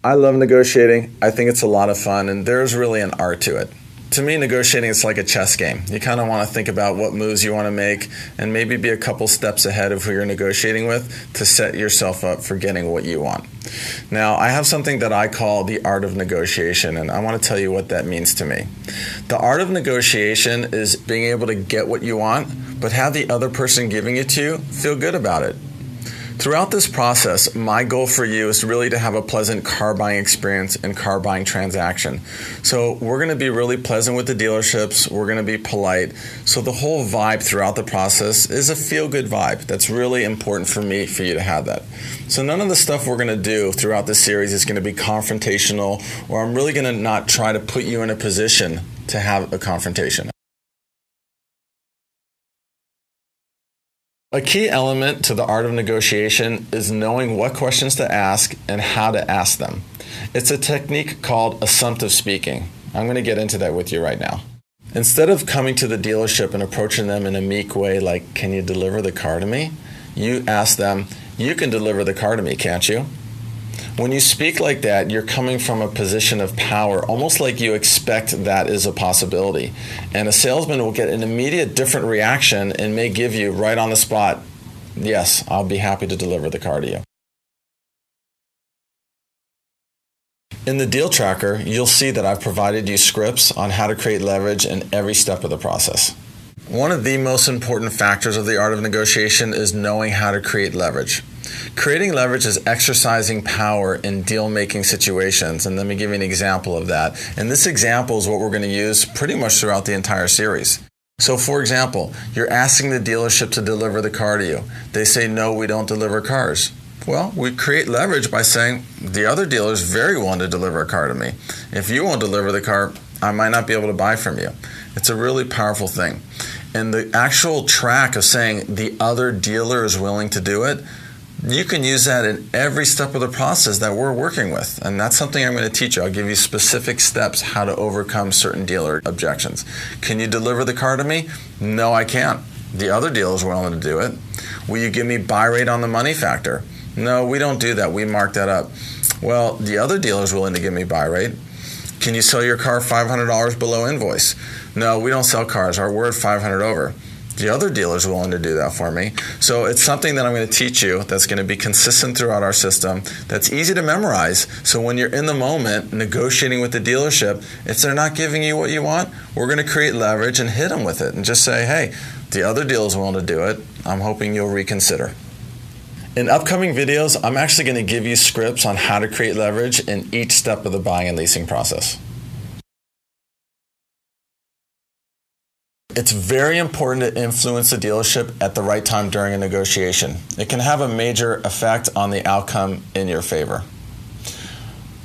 I love negotiating. I think it's a lot of fun, and there's really an art to it. To me, negotiating is like a chess game. You kind of want to think about what moves you want to make and maybe be a couple steps ahead of who you're negotiating with to set yourself up for getting what you want. Now, I have something that I call the art of negotiation, and I want to tell you what that means to me. The art of negotiation is being able to get what you want, but have the other person giving it to you feel good about it. Throughout this process, my goal for you is really to have a pleasant car buying experience and car buying transaction. So we're going to be really pleasant with the dealerships. We're going to be polite. So the whole vibe throughout the process is a feel-good vibe. That's really important for me, for you to have that. So none of the stuff we're going to do throughout this series is going to be confrontational, or I'm really going to not try to put you in a position to have a confrontation. A key element to the art of negotiation is knowing what questions to ask and how to ask them. It's a technique called assumptive speaking. I'm going to get into that with you right now. Instead of coming to the dealership and approaching them in a meek way like, "Can you deliver the car to me?" you ask them, "You can deliver the car to me, can't you?" When you speak like that, you're coming from a position of power, almost like you expect that is a possibility. And a salesman will get an immediate different reaction and may give you right on the spot, "Yes, I'll be happy to deliver the car to you." In the Deal Tracker, you'll see that I've provided you scripts on how to create leverage in every step of the process. One of the most important factors of the art of negotiation is knowing how to create leverage. Creating leverage is exercising power in deal-making situations, and let me give you an example of that. And this example is what we're going to use pretty much throughout the entire series. So for example, you're asking the dealership to deliver the car to you. They say, "No, we don't deliver cars." Well, we create leverage by saying, "The other dealer is very willing to deliver a car to me. If you won't deliver the car, I might not be able to buy from you." It's a really powerful thing. And the actual track of saying the other dealer is willing to do it, you can use that in every step of the process that we're working with. And that's something I'm going to teach you. I'll give you specific steps how to overcome certain dealer objections. "Can you deliver the car to me?" "No, I can't. The other dealer is willing to do it." "Will you give me buy rate on the money factor?" "No, we don't do that. We mark that up." "Well, the other dealer is willing to give me buy rate." "Can you sell your car $500 below invoice?" "No, we don't sell cars. We're at 500 over." The other dealer is willing to do that for me. So it's something that I'm going to teach you that's going to be consistent throughout our system, that's easy to memorize. So when you're in the moment negotiating with the dealership, if they're not giving you what you want, we're going to create leverage and hit them with it and just say, "Hey, the other dealer is willing to do it. I'm hoping you'll reconsider." In upcoming videos, I'm actually going to give you scripts on how to create leverage in each step of the buying and leasing process. It's very important to influence the dealership at the right time during a negotiation. It can have a major effect on the outcome in your favor.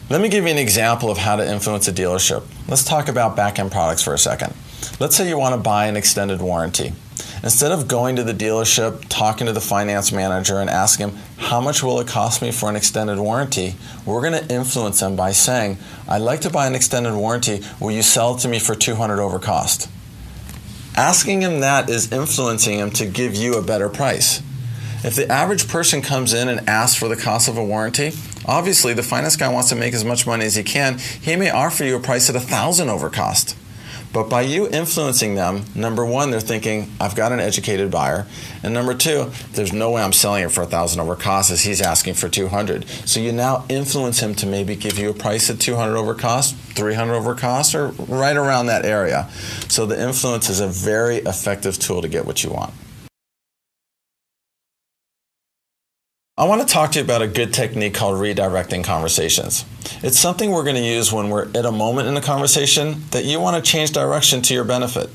Let me give you an example of how to influence a dealership. Let's talk about back-end products for a second. Let's say you want to buy an extended warranty. Instead of going to the dealership, talking to the finance manager and asking him, "How much will it cost me for an extended warranty?" we're going to influence them by saying, "I'd like to buy an extended warranty. Will you sell it to me for $200 over cost?" Asking him that is influencing him to give you a better price. If the average person comes in and asks for the cost of a warranty, obviously the finance guy wants to make as much money as he can. He may offer you a price at $1,000 over cost. But by you influencing them, number one, they're thinking, "I've got an educated buyer." And number two, there's no way I'm selling it for $1,000 over cost as he's asking for $200. So you now influence him to maybe give you a price at $200 over cost, $300 over cost, or right around that area. So the influence is a very effective tool to get what you want. I want to talk to you about a good technique called redirecting conversations. It's something we're going to use when we're at a moment in a conversation that you want to change direction to your benefit.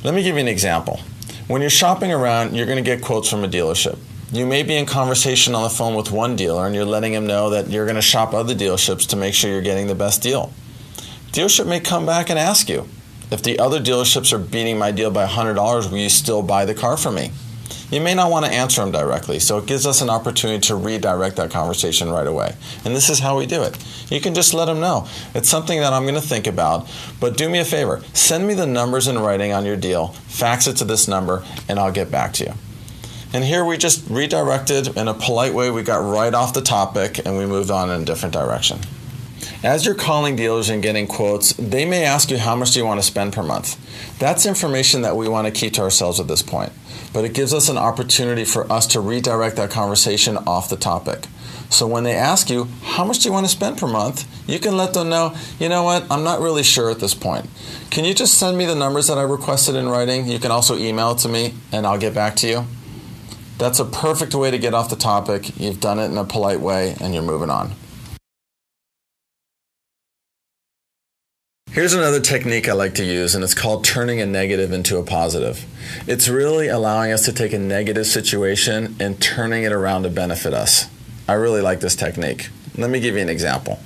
Let me give you an example. When you're shopping around, you're going to get quotes from a dealership. You may be in conversation on the phone with one dealer and you're letting him know that you're going to shop other dealerships to make sure you're getting the best deal. Dealership may come back and ask you, "If the other dealerships are beating my deal by $100, will you still buy the car from me?" You may not want to answer them directly, so it gives us an opportunity to redirect that conversation right away. And this is how we do it. You can just let them know. It's something that I'm going to think about, but do me a favor. Send me the numbers in writing on your deal, fax it to this number, and I'll get back to you. And here we just redirected in a polite way. We got right off the topic and we moved on in a different direction. As you're calling dealers and getting quotes, they may ask you how much do you want to spend per month. That's information that we want to keep to ourselves at this point, but it gives us an opportunity for us to redirect that conversation off the topic. So when they ask you, how much do you want to spend per month? You can let them know, you know what, I'm not really sure at this point. Can you just send me the numbers that I requested in writing? You can also email it to me and I'll get back to you. That's a perfect way to get off the topic. You've done it in a polite way and you're moving on. Here's another technique I like to use, and it's called turning a negative into a positive. It's really allowing us to take a negative situation and turning it around to benefit us. I really like this technique. Let me give you an example.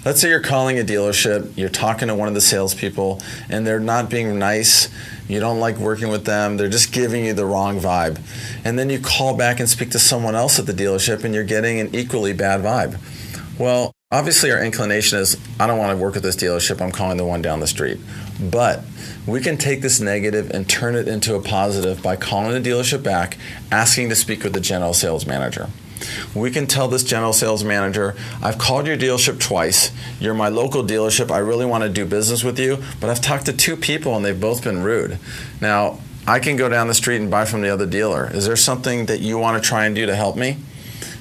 Let's say you're calling a dealership, you're talking to one of the salespeople, and they're not being nice, you don't like working with them, they're just giving you the wrong vibe. And then you call back and speak to someone else at the dealership and you're getting an equally bad vibe. Well, obviously our inclination is, I don't want to work with this dealership, I'm calling the one down the street. But we can take this negative and turn it into a positive by calling the dealership back, asking to speak with the general sales manager. We can tell this general sales manager, I've called your dealership twice, you're my local dealership, I really want to do business with you, but I've talked to 2 people and they've both been rude. Now, I can go down the street and buy from the other dealer. Is there something that you want to try and do to help me?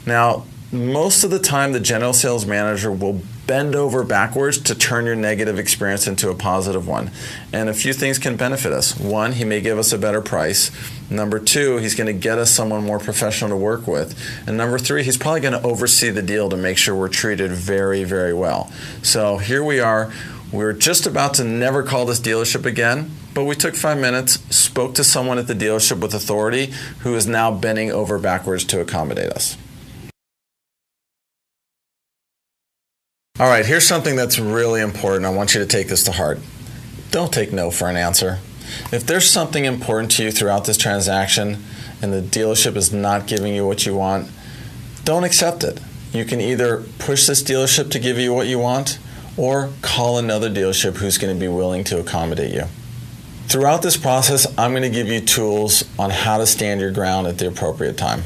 Now, most of the time, the general sales manager will bend over backwards to turn your negative experience into a positive one. And a few things can benefit us. 1, he may give us a better price. Number 2, he's going to get us someone more professional to work with. And number 3, he's probably going to oversee the deal to make sure we're treated very, very well. So here we are. We're just about to never call this dealership again, but we took 5 minutes, spoke to someone at the dealership with authority who is now bending over backwards to accommodate us. All right, here's something that's really important. I want you to take this to heart. Don't take no for an answer. If there's something important to you throughout this transaction and the dealership is not giving you what you want, don't accept it. You can either push this dealership to give you what you want or call another dealership who's going to be willing to accommodate you. Throughout this process, I'm going to give you tools on how to stand your ground at the appropriate time.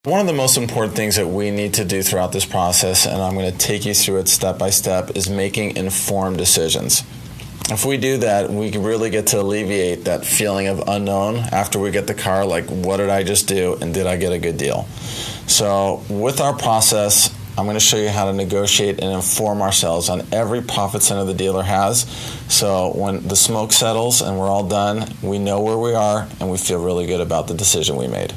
One of the most important things that we need to do throughout this process, and I'm going to take you through it step by step, is making informed decisions. If we do that, we can really get to alleviate that feeling of unknown after we get the car, like, what did I just do and did I get a good deal? So with our process, I'm going to show you how to negotiate and inform ourselves on every profit center the dealer has. So when the smoke settles and we're all done, we know where we are and we feel really good about the decision we made.